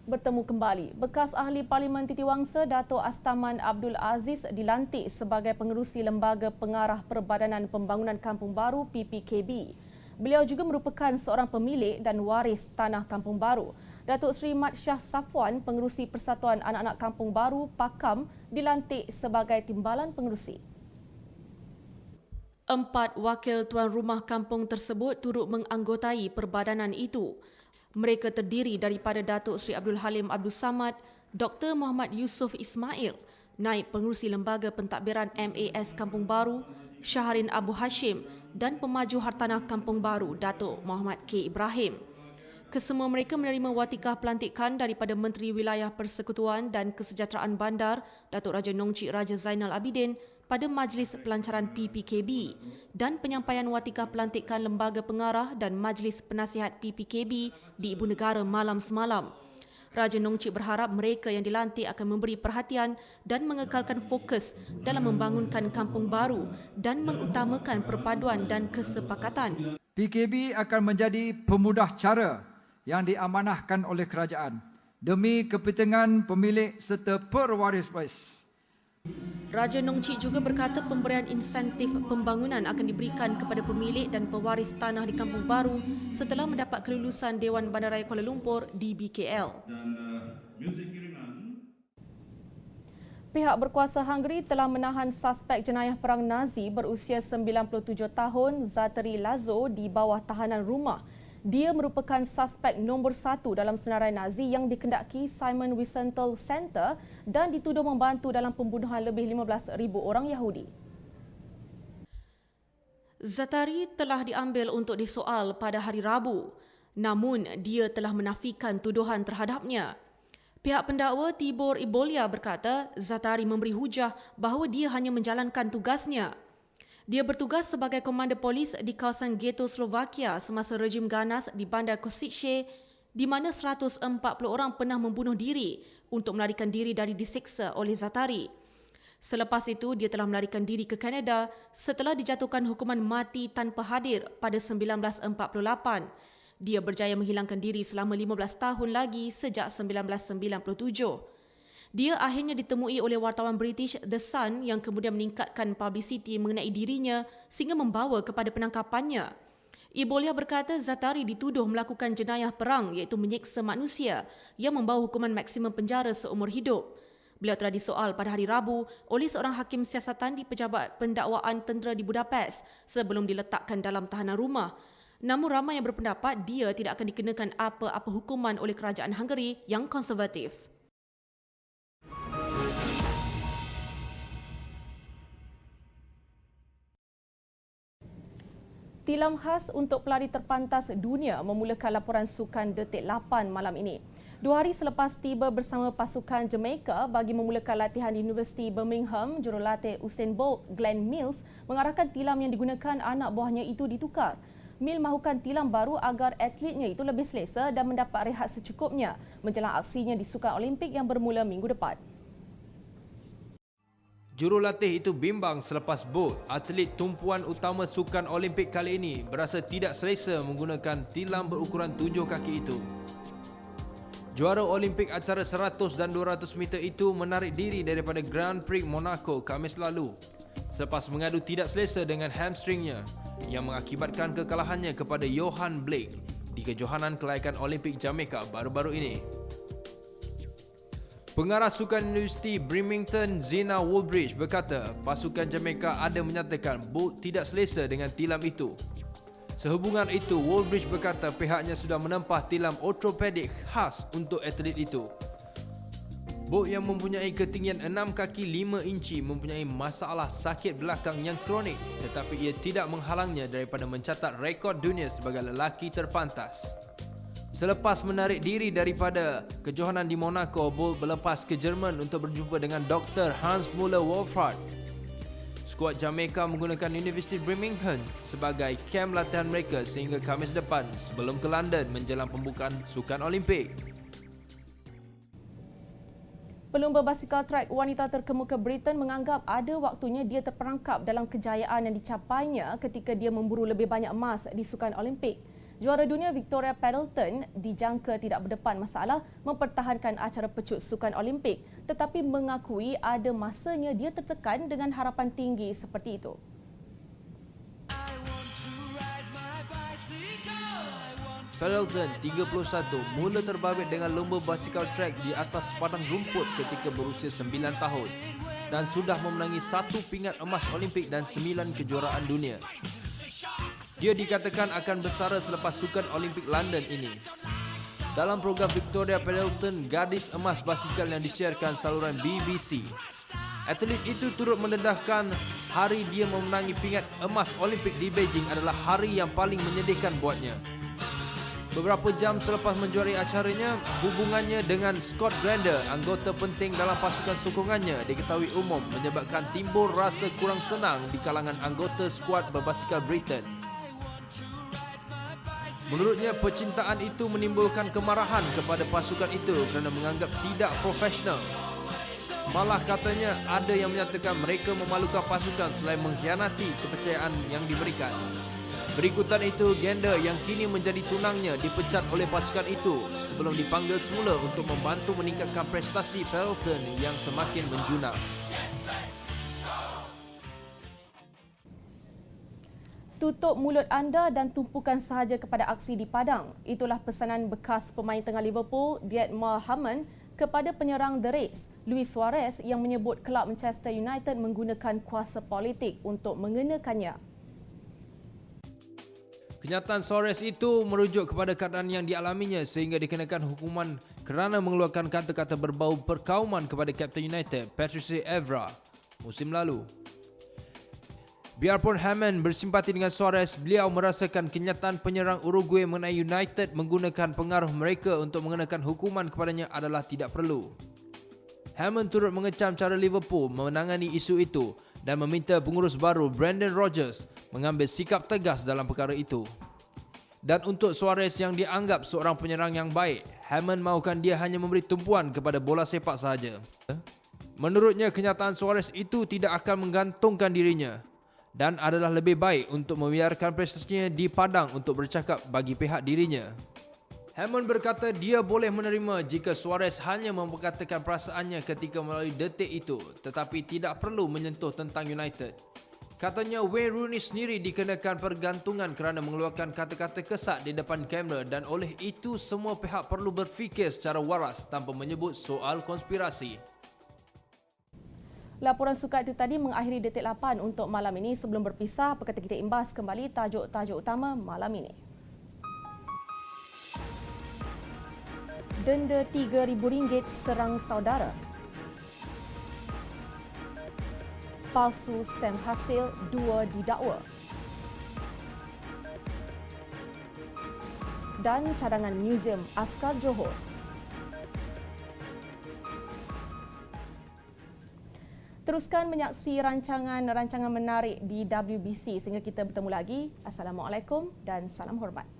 Bertemu kembali. Bekas Ahli Parlimen Titiwangsa Dato' Astaman Abdul Aziz dilantik sebagai pengerusi Lembaga Pengarah Perbadanan Pembangunan Kampung Baru PPKB. Beliau juga merupakan seorang pemilik dan waris Tanah Kampung Baru. Datuk Seri Mat Shah Safwan, pengerusi Persatuan Anak-Anak Kampung Baru PAKAM, dilantik sebagai timbalan pengerusi. 4 wakil tuan rumah kampung tersebut turut menganggotai perbadanan itu. Mereka terdiri daripada Datuk Seri Abdul Halim Abdul Samad, Dr. Muhammad Yusof Ismail, Naib Pengerusi Lembaga Pentadbiran MAS Kampung Baru, Syaharin Abu Hashim dan Pemaju Hartanah Kampung Baru Datuk Muhammad K. Ibrahim. Kesemua mereka menerima watikah pelantikan daripada Menteri Wilayah Persekutuan dan Kesejahteraan Bandar Datuk Raja Nong Cik Raja Zainal Abidin pada Majlis Pelancaran PPKB dan penyampaian watikah pelantikan Lembaga Pengarah dan Majlis Penasihat PPKB di Ibu Negara malam semalam. Raja Nong Cik berharap mereka yang dilantik akan memberi perhatian dan mengekalkan fokus dalam membangunkan kampung baru dan mengutamakan perpaduan dan kesepakatan. PKB akan menjadi pemudah cara yang diamanahkan oleh kerajaan demi kepentingan pemilik serta perwaris-waris. Raja Nong Cik juga berkata pemberian insentif pembangunan akan diberikan kepada pemilik dan pewaris tanah di Kampung Baru setelah mendapat kelulusan Dewan Bandaraya Kuala Lumpur DBKL. Pihak berkuasa Hungary telah menahan suspek jenayah perang Nazi berusia 97 tahun Zatari Lazo di bawah tahanan rumah. Dia merupakan suspek nombor 1 dalam senarai Nazi yang dikendaki Simon Wiesenthal Center dan dituduh membantu dalam pembunuhan lebih 15,000 orang Yahudi. Zatari telah diambil untuk disoal pada hari Rabu, namun dia telah menafikan tuduhan terhadapnya. Pihak pendakwa Tibor Ibolia berkata Zatari memberi hujah bahawa dia hanya menjalankan tugasnya. Dia bertugas sebagai komander polis di kawasan ghetto Slovakia semasa rejim ganas di bandar Košice, di mana 140 orang pernah membunuh diri untuk melarikan diri dari disiksa oleh Zatari. Selepas itu, dia telah melarikan diri ke Kanada setelah dijatuhkan hukuman mati tanpa hadir pada 1948. Dia berjaya menghilangkan diri selama 15 tahun lagi sejak 1997. Dia akhirnya ditemui oleh wartawan British The Sun yang kemudian meningkatkan publicity mengenai dirinya sehingga membawa kepada penangkapannya. Ibolia berkata Zatari dituduh melakukan jenayah perang iaitu menyeksa manusia yang membawa hukuman maksimum penjara seumur hidup. Beliau telah disoal pada hari Rabu oleh seorang hakim siasatan di Pejabat Pendakwaan Tentera di Budapest sebelum diletakkan dalam tahanan rumah. Namun ramai yang berpendapat dia tidak akan dikenakan apa-apa hukuman oleh kerajaan Hungary yang konservatif. Tilam khas untuk pelari terpantas dunia memulakan laporan sukan detik 8 malam ini. 2 hari selepas tiba bersama pasukan Jamaica bagi memulakan latihan di Universiti Birmingham, jurulatih Usain Bolt, Glenn Mills, mengarahkan tilam yang digunakan anak buahnya itu ditukar. Mills mahukan tilam baru agar atletnya itu lebih selesa dan mendapat rehat secukupnya menjelang aksinya di Sukan Olimpik yang bermula minggu depan. Jurulatih itu bimbang selepas Bolt, atlet tumpuan utama Sukan Olimpik kali ini, berasa tidak selesa menggunakan tilam berukuran 7 kaki itu. Juara Olimpik acara 100 dan 200 meter itu menarik diri daripada Grand Prix Monaco Khamis lalu selepas mengadu tidak selesa dengan hamstringnya yang mengakibatkan kekalahannya kepada Johan Blake di kejohanan kelayakan Olimpik Jamaica baru-baru ini. Pengarah Sukan Universiti Birmingham Zina Woolbridge berkata pasukan Jamaica ada menyatakan Bolt tidak selesa dengan tilam itu. Sehubungan itu, Woolbridge berkata pihaknya sudah menempah tilam ortopedik khas untuk atlet itu. Bolt yang mempunyai ketinggian 6 kaki 5 inci mempunyai masalah sakit belakang yang kronik, tetapi ia tidak menghalangnya daripada mencatat rekod dunia sebagai lelaki terpantas. Selepas menarik diri daripada kejohanan di Monaco, Bolt berlepas ke Jerman untuk berjumpa dengan Dr. Hans Müller-Wolfrat. Skuad Jamaica menggunakan Universiti Birmingham sebagai kem latihan mereka sehingga Khamis depan sebelum ke London menjelang pembukaan Sukan Olimpik. Pelumba basikal trek wanita terkemuka Britain menganggap ada waktunya dia terperangkap dalam kejayaan yang dicapainya ketika dia memburu lebih banyak emas di Sukan Olimpik. Juara dunia Victoria Pendleton dijangka tidak berdepan masalah mempertahankan acara pecut sukan Olimpik, tetapi mengakui ada masanya dia tertekan dengan harapan tinggi seperti itu. Pendleton, 31, mula terbabit dengan lomba basikal trek di atas padang rumput ketika berusia 9 tahun dan sudah memenangi 1 pingat emas Olimpik dan 9 kejuaraan dunia. Dia dikatakan akan bersara selepas sukan Olimpik London ini. Dalam program Victoria Pendleton Gadis Emas Basikal yang disiarkan saluran BBC, atlet itu turut mendedahkan hari dia memenangi pingat emas Olimpik di Beijing adalah hari yang paling menyedihkan buatnya. Beberapa jam selepas menjuarai acaranya, hubungannya dengan Scott Grander, anggota penting dalam pasukan sokongannya, diketahui umum menyebabkan timbul rasa kurang senang di kalangan anggota skuad berbasikal Britain. Menurutnya, percintaan itu menimbulkan kemarahan kepada pasukan itu kerana menganggap tidak profesional. Malah katanya ada yang menyatakan mereka memalukan pasukan selain mengkhianati kepercayaan yang diberikan. Berikutan itu, Gander yang kini menjadi tunangnya dipecat oleh pasukan itu sebelum dipanggil semula untuk membantu meningkatkan prestasi Pendleton yang semakin menjunak. Tutup mulut anda dan tumpukan sahaja kepada aksi di padang. Itulah pesanan bekas pemain tengah Liverpool, Dietmar Hamann, kepada penyerang The Reds, Luis Suarez, yang menyebut kelab Manchester United menggunakan kuasa politik untuk mengenakannya. Kenyataan Suarez itu merujuk kepada keadaan yang dialaminya sehingga dikenakan hukuman kerana mengeluarkan kata-kata berbau perkauman kepada Kapten United, Patrice Evra, musim lalu. Biarpun Hamann bersimpati dengan Suarez, beliau merasakan kenyataan penyerang Uruguay mengenai United menggunakan pengaruh mereka untuk mengenakan hukuman kepadanya adalah tidak perlu. Hamann turut mengecam cara Liverpool menangani isu itu dan meminta pengurus baru Brendan Rodgers mengambil sikap tegas dalam perkara itu. Dan untuk Suarez yang dianggap seorang penyerang yang baik, Hamann mahukan dia hanya memberi tumpuan kepada bola sepak sahaja. Menurutnya, kenyataan Suarez itu tidak akan menggantungkan dirinya dan adalah lebih baik untuk membiarkan prestasinya di padang untuk bercakap bagi pihak dirinya. Hamann berkata dia boleh menerima jika Suarez hanya memperkatakan perasaannya ketika melalui detik itu, tetapi tidak perlu menyentuh tentang United. Katanya Wayne Rooney sendiri dikenakan pergantungan kerana mengeluarkan kata-kata kesat di depan kamera dan oleh itu semua pihak perlu berfikir secara waras tanpa menyebut soal konspirasi. Laporan sukan itu tadi mengakhiri detik 8 untuk malam ini. Sebelum berpisah, perkata kita imbas kembali tajuk-tajuk utama malam ini. Denda RM3,000 serang saudara. Palsu stem hasil, 2 didakwa. Dan cadangan Museum Askar Johor. Teruskan menyaksi rancangan menarik di WBC. Sehingga kita bertemu lagi. Assalamualaikum dan salam hormat.